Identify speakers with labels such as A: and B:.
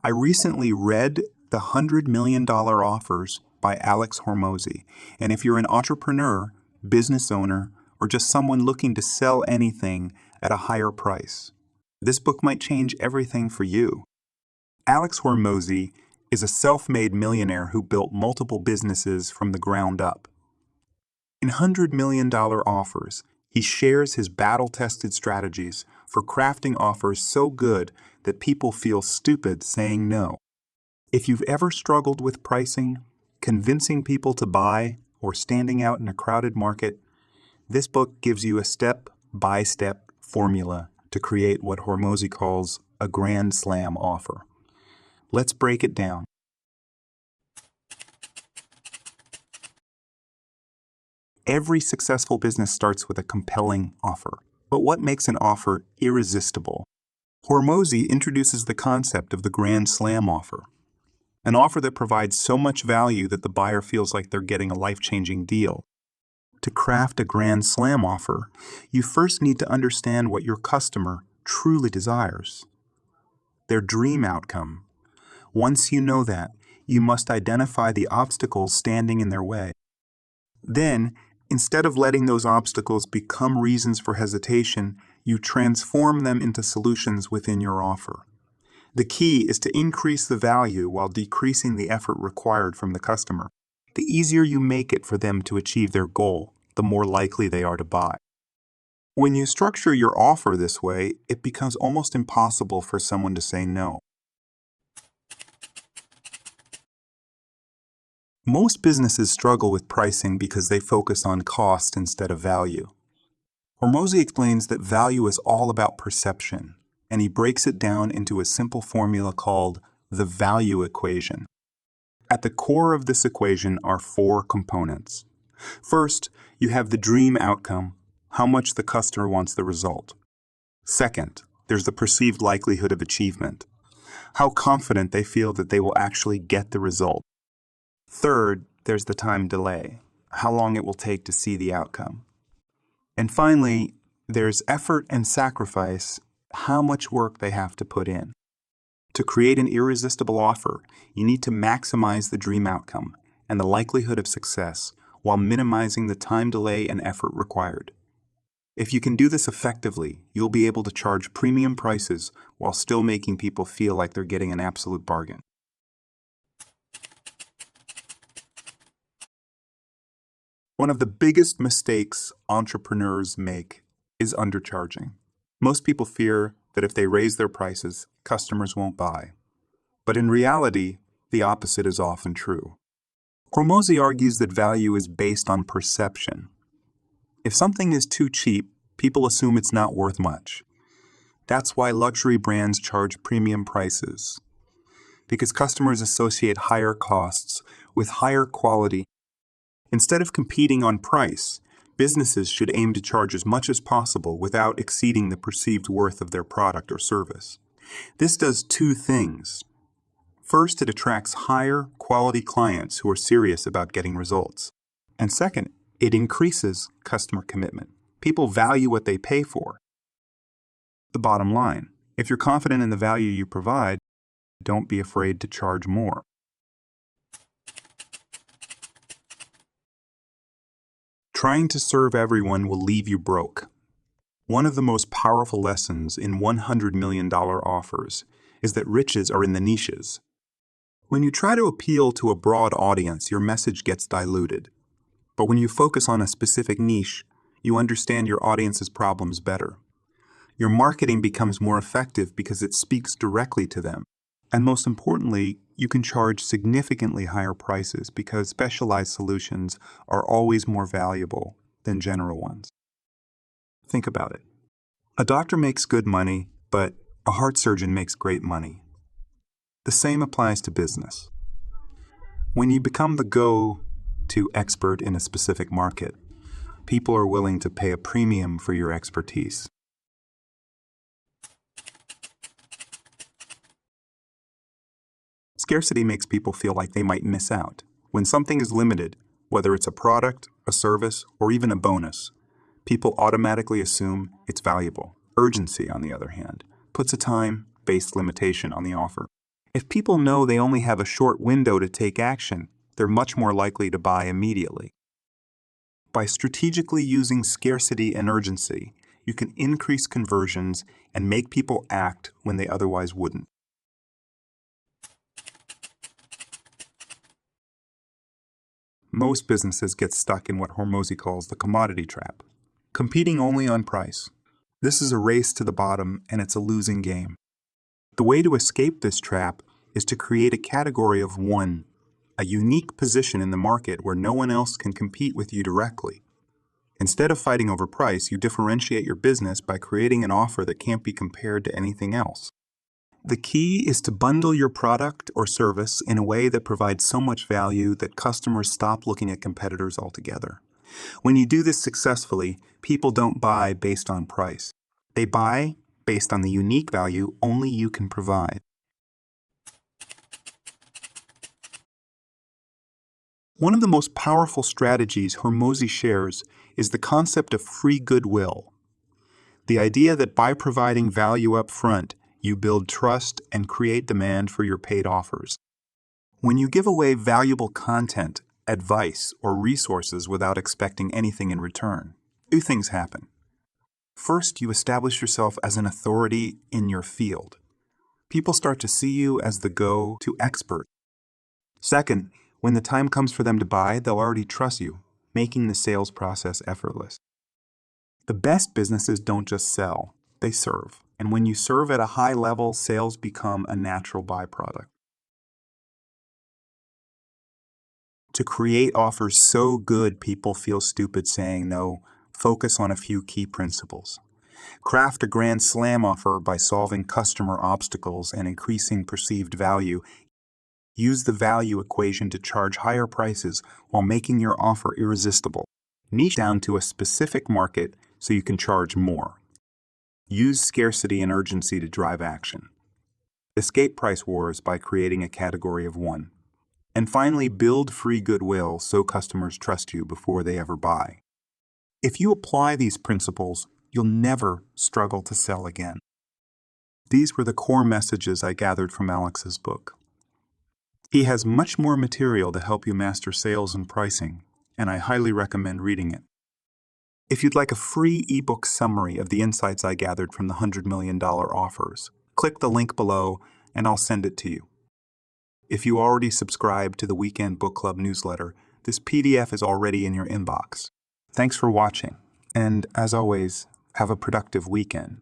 A: I recently read The $100 Million Offers by Alex Hormozi, and if you're an entrepreneur, business owner, or just someone looking to sell anything at a higher price, this book might change everything for you. Alex Hormozi is a self-made millionaire who built multiple businesses from the ground up. In $100 million offers, he shares his battle-tested strategies for crafting offers so good that people feel stupid saying no. If you've ever struggled with pricing, convincing people to buy, or standing out in a crowded market, this book gives you a step-by-step formula to create what Hormozi calls a grand slam offer. Let's break it down. Every successful business starts with a compelling offer. But what makes an offer irresistible? Hormozi introduces the concept of the grand slam offer, an offer that provides so much value that the buyer feels like they're getting a life-changing deal. To craft a grand slam offer, you first need to understand what your customer truly desires, their dream outcome. Once you know that, you must identify the obstacles standing in their way. Then, instead of letting those obstacles become reasons for hesitation, you transform them into solutions within your offer. The key is to increase the value while decreasing the effort required from the customer. The easier you make it for them to achieve their goal, the more likely they are to buy. When you structure your offer this way, it becomes almost impossible for someone to say no. Most businesses struggle with pricing because they focus on cost instead of value. Hormozi explains that value is all about perception, and he breaks it down into a simple formula called the value equation. At the core of this equation are 4 components. First, you have the dream outcome, how much the customer wants the result. Second, there's the perceived likelihood of achievement, how confident they feel that they will actually get the result. Third, there's the time delay, how long it will take to see the outcome. And finally, there's effort and sacrifice, how much work they have to put in. To create an irresistible offer, you need to maximize the dream outcome and the likelihood of success while minimizing the time delay and effort required. If you can do this effectively, you'll be able to charge premium prices while still making people feel like they're getting an absolute bargain. One of the biggest mistakes entrepreneurs make is undercharging. Most people fear that if they raise their prices, customers won't buy. But in reality, the opposite is often true. Hormozi argues that value is based on perception. If something is too cheap, people assume it's not worth much. That's why luxury brands charge premium prices, because customers associate higher costs with higher quality. Instead of competing on price, businesses should aim to charge as much as possible without exceeding the perceived worth of their product or service. This does 2 things. First, it attracts higher quality clients who are serious about getting results. And second, it increases customer commitment. People value what they pay for. The bottom line, if you're confident in the value you provide, don't be afraid to charge more. Trying to serve everyone will leave you broke. One of the most powerful lessons in $100 million offers is that riches are in the niches. When you try to appeal to a broad audience, your message gets diluted. But when you focus on a specific niche, you understand your audience's problems better. Your marketing becomes more effective because it speaks directly to them. And most importantly, you can charge significantly higher prices because specialized solutions are always more valuable than general ones. Think about it. A doctor makes good money, but a heart surgeon makes great money. The same applies to business. When you become the go-to expert in a specific market, people are willing to pay a premium for your expertise. Scarcity makes people feel like they might miss out. When something is limited, whether it's a product, a service, or even a bonus, people automatically assume it's valuable. Urgency, on the other hand, puts a time-based limitation on the offer. If people know they only have a short window to take action, they're much more likely to buy immediately. By strategically using scarcity and urgency, you can increase conversions and make people act when they otherwise wouldn't. Most businesses get stuck in what Hormozi calls the commodity trap, competing only on price. This is a race to the bottom, and it's a losing game. The way to escape this trap is to create a category of one, a unique position in the market where no one else can compete with you directly. Instead of fighting over price, you differentiate your business by creating an offer that can't be compared to anything else. The key is to bundle your product or service in a way that provides so much value that customers stop looking at competitors altogether. When you do this successfully, people don't buy based on price. They buy based on the unique value only you can provide. One of the most powerful strategies Hormozi shares is the concept of free goodwill. The idea that by providing value up front, you build trust and create demand for your paid offers. When you give away valuable content, advice, or resources without expecting anything in return, two things happen. First, you establish yourself as an authority in your field. People start to see you as the go-to expert. Second, when the time comes for them to buy, they'll already trust you, making the sales process effortless. The best businesses don't just sell, they serve. And when you serve at a high level, sales become a natural byproduct. To create offers so good people feel stupid saying no, focus on a few key principles. Craft a grand slam offer by solving customer obstacles and increasing perceived value. Use the value equation to charge higher prices while making your offer irresistible. Niche down to a specific market so you can charge more. Use scarcity and urgency to drive action. Escape price wars by creating a category of one. And finally, build free goodwill so customers trust you before they ever buy. If you apply these principles, you'll never struggle to sell again. These were the core messages I gathered from Alex's book. He has much more material to help you master sales and pricing, and I highly recommend reading it. If you'd like a free ebook summary of the insights I gathered from the $100 million offers, click the link below and I'll send it to you. If you already subscribe to the Weekend Book Club newsletter, this PDF is already in your inbox. Thanks for watching, and as always, have a productive weekend.